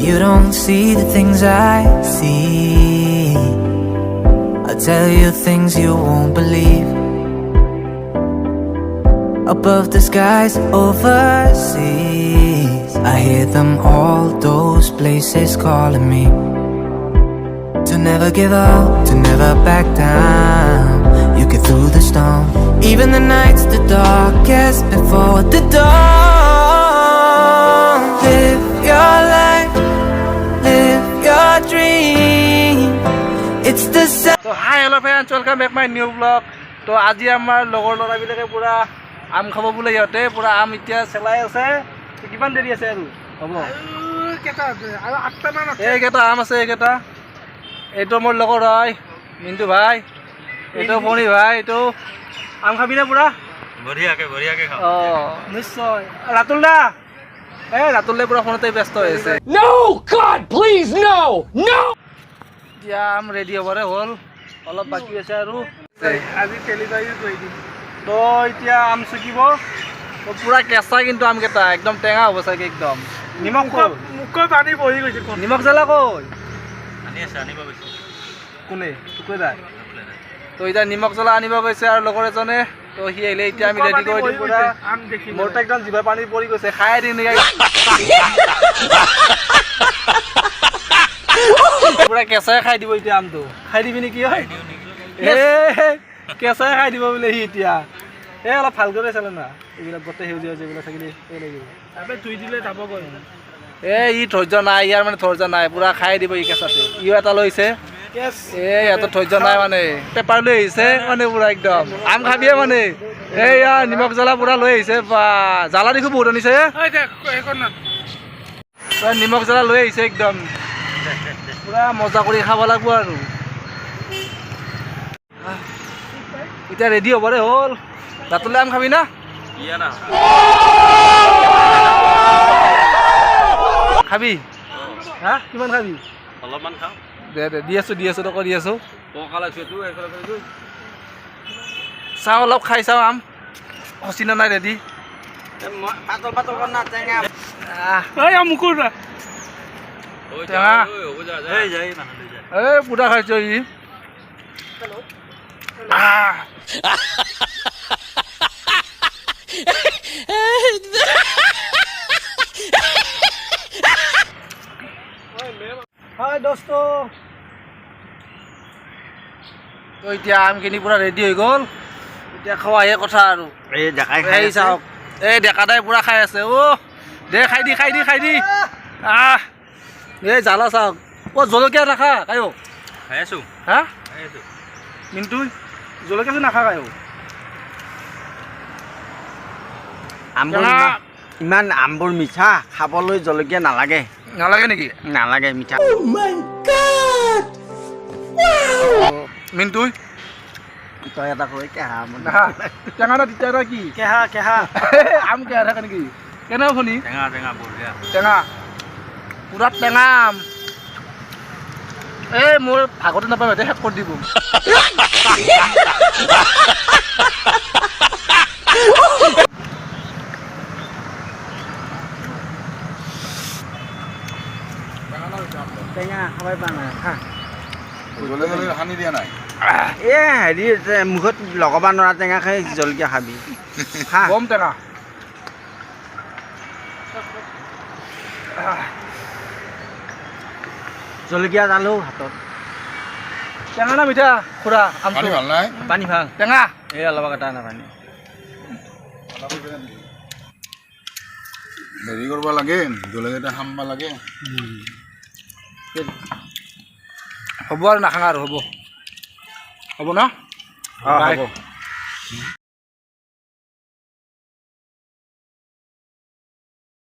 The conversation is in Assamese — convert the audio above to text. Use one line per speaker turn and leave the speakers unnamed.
You don't see the things I see. I'll tell you things you won't believe. Above the skies, overseas, I hear them all, those places calling me. To never give up, to never back down. You get through the storm. Even the nights the darkest before the dawn. Live your life, live your dream. It's the sun.
So hi hello friends, welcome back my new vlog. তো আজি আমাৰ লগৰ লৰাবিলাকে পুৰা আম খাব বুলে ইহঁতে পুৰা আম এতিয়া চেলাই আছে। কিমান দেৰি আছে আৰু হ'ব কেটা আছে আৰু 8টা মান আছে। এইকেটা আম আছে এইকেটা। এইটো মোৰ লগৰ হয় মিন্টু ভাই, এইটো মনি ভাই। এইটো আম খাবি না পুৰা বঢ়িয়াকে খাও। নিশ্চয় ৰাতুল দা, ৰাতুল দা পুৰা ফোনতে ব্যস্ত হৈ আছে।
No God please no
এতিয়া আম ৰেডি হ'বৰে হ'ল, অলপ বাকী আছে আৰু আজি তেলি যাই গৈ দিম। তো এতিয়া আম চুকিব তো পুৰা কেঁচা, কিন্তু আমকেইটা একদম টেঙা হ'ব চাগে একদম। নিমখ মুখত পানী বহি গৈছে। নিমখ জ্বালা কই আনিব গৈছে কোনে টুকুৰে দা। তো এতিয়া নিমখ জ্বালা আনিব গৈছে আৰু লগৰ এজনে। তো সি আহিলে এতিয়া আমি ৰেডি কৰি দিম পুৰা। মোৰতো একদম জিভা পানী পৰি গৈছে, খাই দিম নেকি পুৰা কেঁচাই খাই দিব এতিয়া আমটো। খাই দিবি নেকি? কেঁচাই খাই দিব বোলে সি এতিয়া। অলপ ভাল কৰি চালে না, এইবিলাক গোটেই সেউজীয়া এইবিলাক থাকিলে ধুই দিলে যাব গৈ। ই ধৈৰ্য নাই, ইয়াৰ মানে ধৈৰ্য নাই, পুৰা খাই দিব ই কেঁচাতে। ইও এটা লৈছে, সিহঁতৰ ধৈৰ্য নাই মানে পেপাৰ লৈ আহিছে মানে পুৰা একদম আম খাবিয়ে মানে। এইয়া নিমখ জ্বালা পুৰা লৈ আহিছে, বা জ্বালা দেখো বহুত আনিছে। নিমখ জ্বালা লৈ আহিছে একদম পুৰা মজা কৰি খাব লাগিব আৰু। এতিয়া ৰেডি হ'বৰে হ'ল। ৰাতুলে আম খাবি না? খাবি? হা কিমান খাবি? অলপমান খাওঁ। দে দি আছো তক দি আছো। চাওঁ অলপ খাই চাওঁ আম হচি না নাই ৰেডি। পুৰা খাইছ ই। হয় দোস্ত, তো এতিয়া আমখিনি পুৰা ৰেডি হৈ গ'ল। এতিয়া খোৱাহে কথা আৰু। এই চাওক, এই ডেকাদাই পুৰা খাই আছে। দে খাই দি এই জ্বালা চাওক। জলকীয়া নাখা কায়ো? খাই আছো। হা মিন্টু জলকীয়াটো নাখা কায়ো?
ইমান আমবোৰ মিঠা, খাবলৈ জলকীয়া নালাগে।
নালাগে নেকি?
নালাগে মিঠা।
মিন্টু
তই এটা কৈ কেহা
টেঙা না তিতা কি? কেহা আম কেহা থাকে নেকি? কেনেও শুনি টেঙা বঢ়িয়া টেঙা, পুৰা টেঙা আম। মোৰ ভাগতে নাপাম, সিহঁতে শেষ কৰি দিব।
টেঙা খাবাই পোৱা নাই।
সানি দিয়া নাই
হেৰি মুখত লগাব নোৱাৰা টেঙা খাই জলকীয়া খাবি।
কম টেঙা।
জলকীয়া জালো হাতত।
টেঙা না মিঠা খুৰা?
পানী ভাল নাই,
পানী ভাল
টেঙা।
এই অলপ এটা না পানী
হেৰি কৰিব লাগে, জলকীয়া খাব লাগে।
হ'ব আৰু নাখাঙা আৰু হ'ব না?
হ'ব।